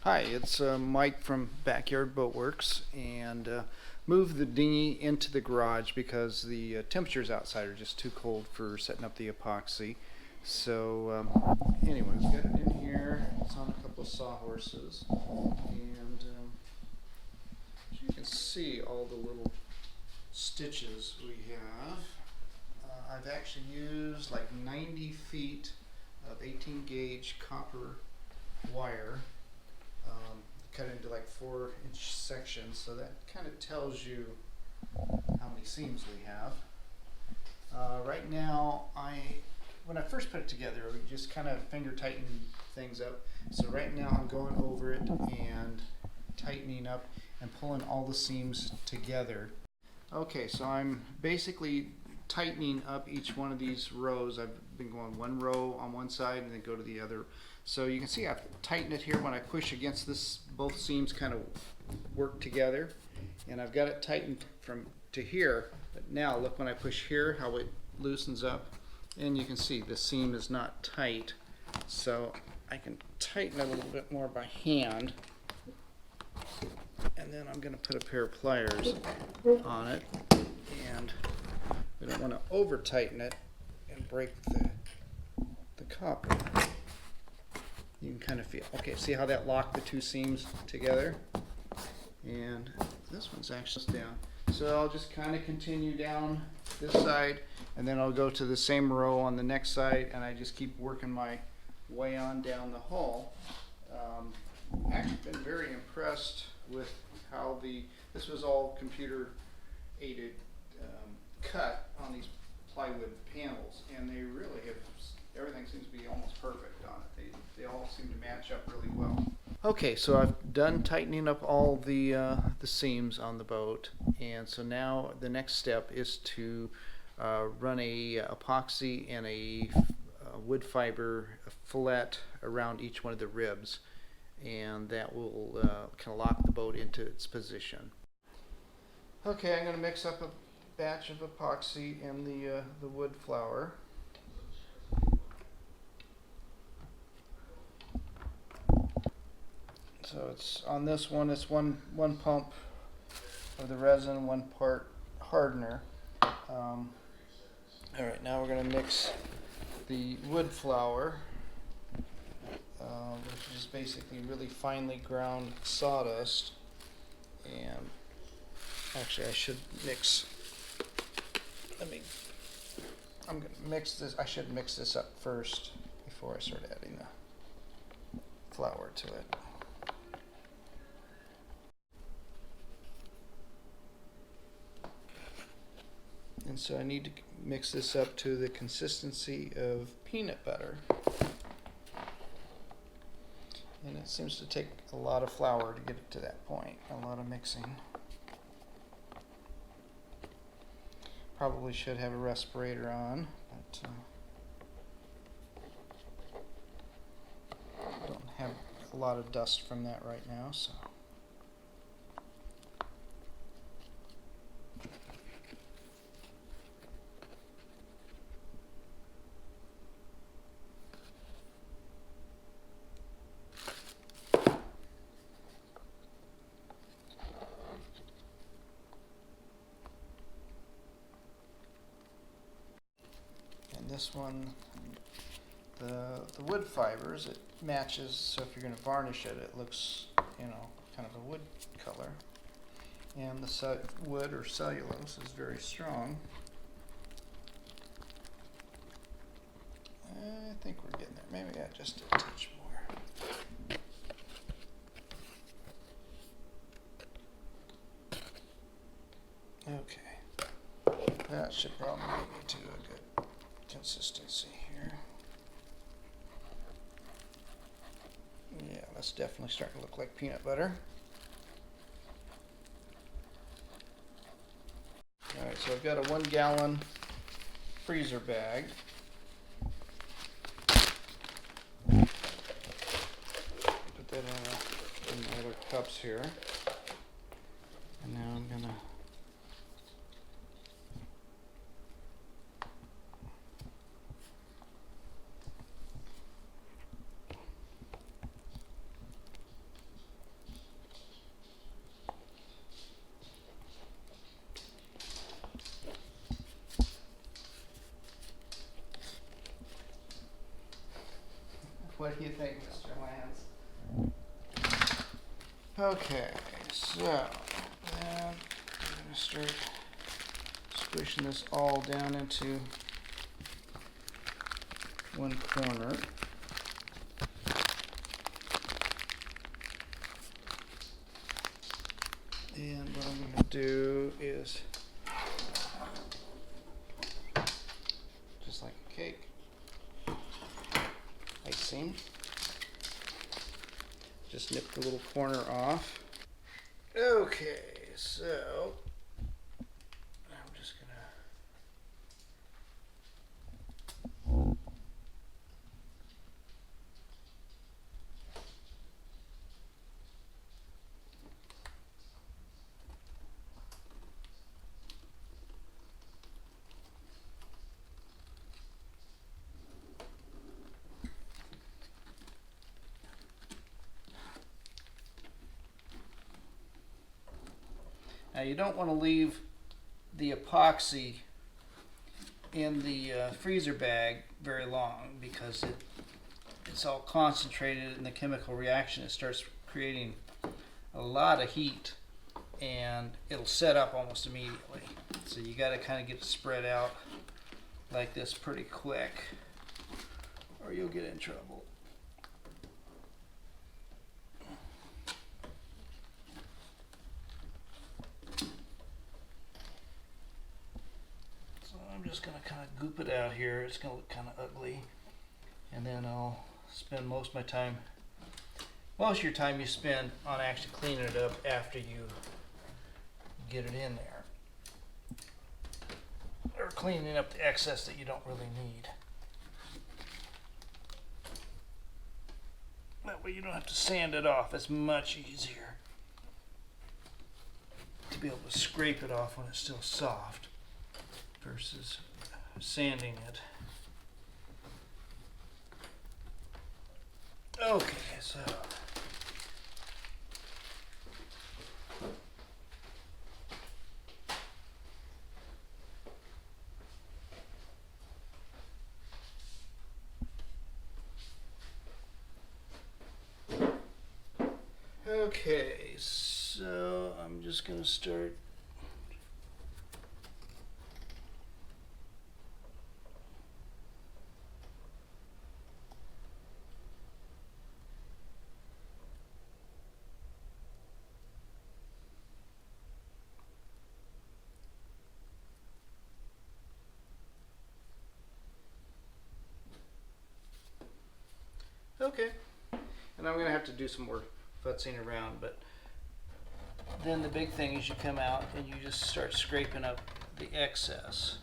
Hi, it's Mike from Backyard Boatworks, and moved the dinghy into the garage because the temperatures outside are just too cold for setting up the epoxy. So anyway, we've got it in here. It's on a couple of sawhorses, and as you can see all the little stitches we have. I've actually used like 90 feet of 18 gauge copper wire, cut into like 4-inch sections, so that kind of tells you how many seams we have. Right now, when I first put it together, we just kind of finger tighten things up. So right now I'm going over it and tightening up and pulling all the seams together. Okay, so I'm basically tightening up each one of these rows. I've been going one row on one side and then go to the other. So you can see I've tightened it here. When I push against this, both seams kind of work together, and I've got it tightened from to here. But now look, when I push here, how it loosens up, and you can see the seam is not tight. So I can tighten it a little bit more by hand, and then I'm going to put a pair of pliers on it, and we don't want to over tighten it and break the copper. You can kind of feel, okay, see how that locked the two seams together? And this one's actually down. So I'll just kind of continue down this side, and then I'll go to the same row on the next side, and I just keep working my way on down the hull. Actually been very impressed with how this was all computer aided cut on these plywood panels, and they really have, everything seems to be almost perfect on it. They all seem to match up really well. Okay, so I've done tightening up all the seams on the boat, and so now the next step is to run a epoxy and a wood fiber fillet around each one of the ribs, and that will kind of lock the boat into its position. Okay, I'm going to mix up a batch of epoxy and the wood flour. So it's on this one, it's one pump of the resin, 1 part hardener. All right, now we're going to mix the wood flour, which is basically really finely ground sawdust. And actually, I should mix. I'm going to mix this. I should mix this up first before I start adding the flour to it. And so I need to mix this up to the consistency of peanut butter. And it seems to take a lot of flour to get it to that point, a lot of mixing. Probably should have a respirator on, but I don't have a lot of dust from that right now, so. This one, the wood fibers, it matches, so if you're going to varnish it, it looks, kind of a wood color. And the wood or cellulose is very strong. I think we're getting there. Maybe I just a touch more. Okay, that should probably get me to a good consistency here. Yeah, that's definitely starting to look like peanut butter. Alright, so I've got a 1 gallon freezer bag. Put that in my other cups here. And now I'm going to What do you think, Mr. Lance? Okay, so then we're going to start squishing this all down into one corner. And what I'm going to do is, just like a cake, icing. Just nip the little corner off. Okay, so I'm just gonna now you don't want to leave the epoxy in the freezer bag very long because it's all concentrated in the chemical reaction. It starts creating a lot of heat and it'll set up almost immediately. So you got to kind of get it spread out like this pretty quick or you'll get in trouble. I'm just going to kind of goop it out here. It's going to look kind of ugly. And then I'll spend most of my time, most of your time you spend on actually cleaning it up after you get it in there. Or cleaning up the excess that you don't really need. That way you don't have to sand it off. It's much easier to be able to scrape it off when it's still soft versus sanding it. Okay, so I'm just going to start okay, and I'm going to have to do some more futzing around, but then the big thing is you come out and you just start scraping up the excess.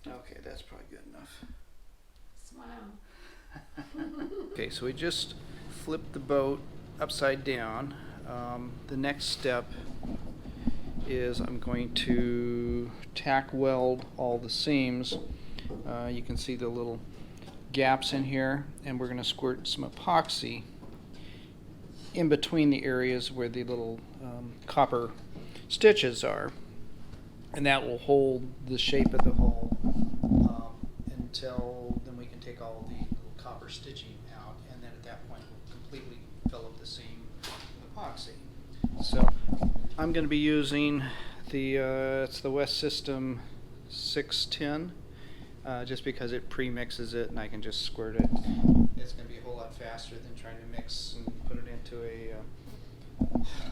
Okay, that's probably good enough. Smile. Okay, so we just flipped the boat upside down. The next step is I'm going to tack weld all the seams. You can see the little gaps in here, and we're going to squirt some epoxy in between the areas where the little copper stitches are, and that will hold the shape of the hull until then we can take all the little copper stitching out, and then at that point we'll completely fill up the seam with epoxy. So I'm going to be using the it's the West System 610 just because it pre-mixes it and I can just squirt it. It's going to be a whole lot faster than trying to mix and put it into a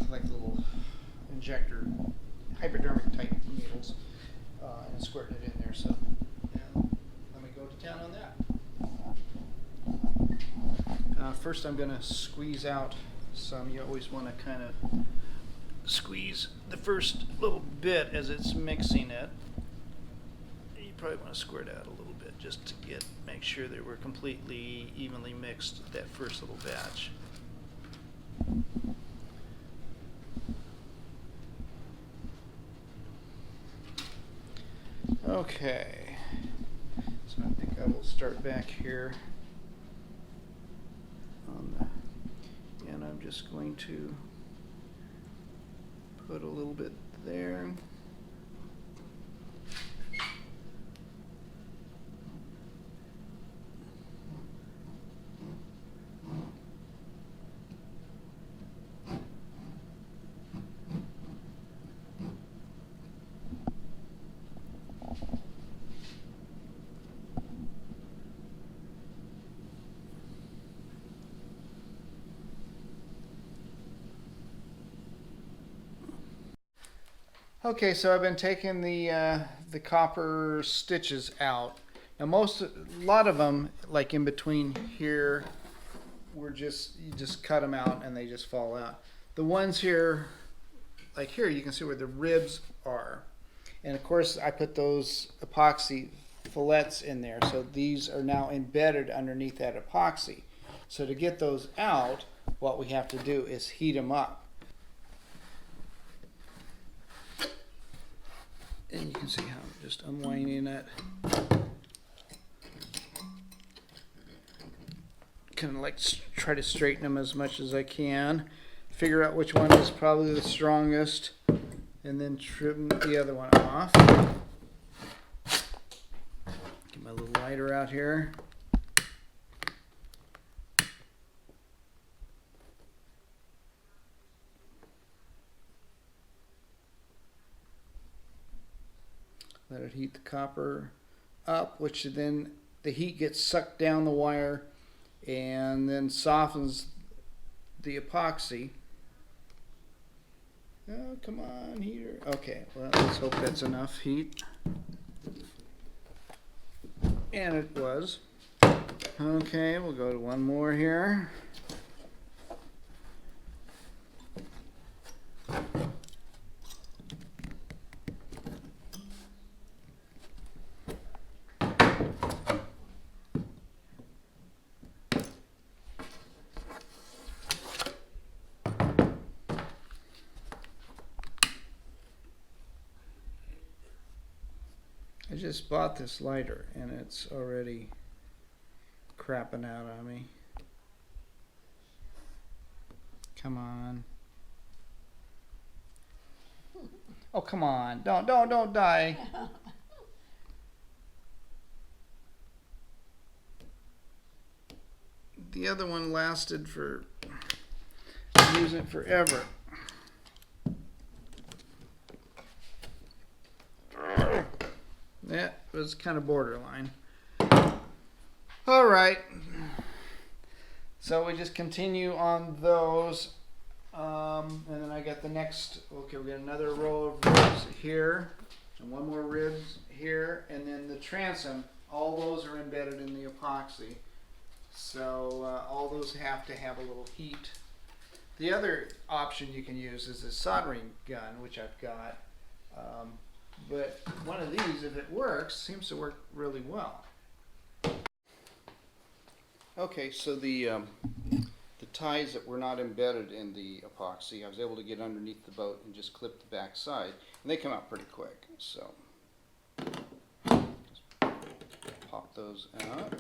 like little injector hypodermic type needles and squirting it in there. So let me go to town on that. First I'm going to squeeze out some. You always want to kind of squeeze the first little bit as it's mixing it. You probably want to squirt out a little bit. just to make sure that we're completely evenly mixed that first little batch. Okay, so I think I will start back here and I'm just going to put a little bit there. Okay, so I've been taking the copper stitches out. Now a lot of them, like in between here, you just cut them out and they just fall out. The ones here, like here, you can see where the ribs are. And of course I put those epoxy fillets in there, so these are now embedded underneath that epoxy. So to get those out, what we have to do is heat them up. And you can see how I'm just unwinding it. Kind of like try to straighten them as much as I can. Figure out which one is probably the strongest, and then trim the other one off. Get my little lighter out here. Let it heat the copper up, which then the heat gets sucked down the wire and then softens the epoxy. Oh, come on, heater. Okay, well, let's hope that's enough heat. And it was. Okay, we'll go to one more here. I just bought this lighter and it's already crapping out on me. Come on. Oh, come on. Don't die. The other one lasted for, I'm using it forever. Yeah, it was kind of borderline. All right. So we just continue on those. And then I got the next, okay, we got another row of ribs here. And one more ribs here. And then the transom, all those are embedded in the epoxy. So all those have to have a little heat. The other option you can use is a soldering gun, which I've got. But one of these, if it works, seems to work really well. Okay, so the ties that were not embedded in the epoxy, I was able to get underneath the boat and just clip the back side, and they come out pretty quick. So just pop those out.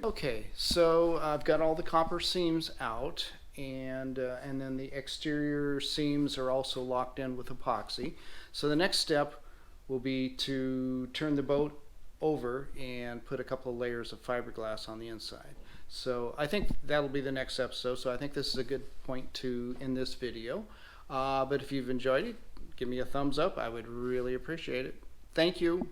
Okay, so I've got all the copper seams out, and then the exterior seams are also locked in with epoxy. So the next step will be to turn the boat over and put a couple of layers of fiberglass on the inside. So I think that'll be the next episode. So I think this is a good point to end this video. But if you've enjoyed it, give me a thumbs up. I would really appreciate it. Thank you.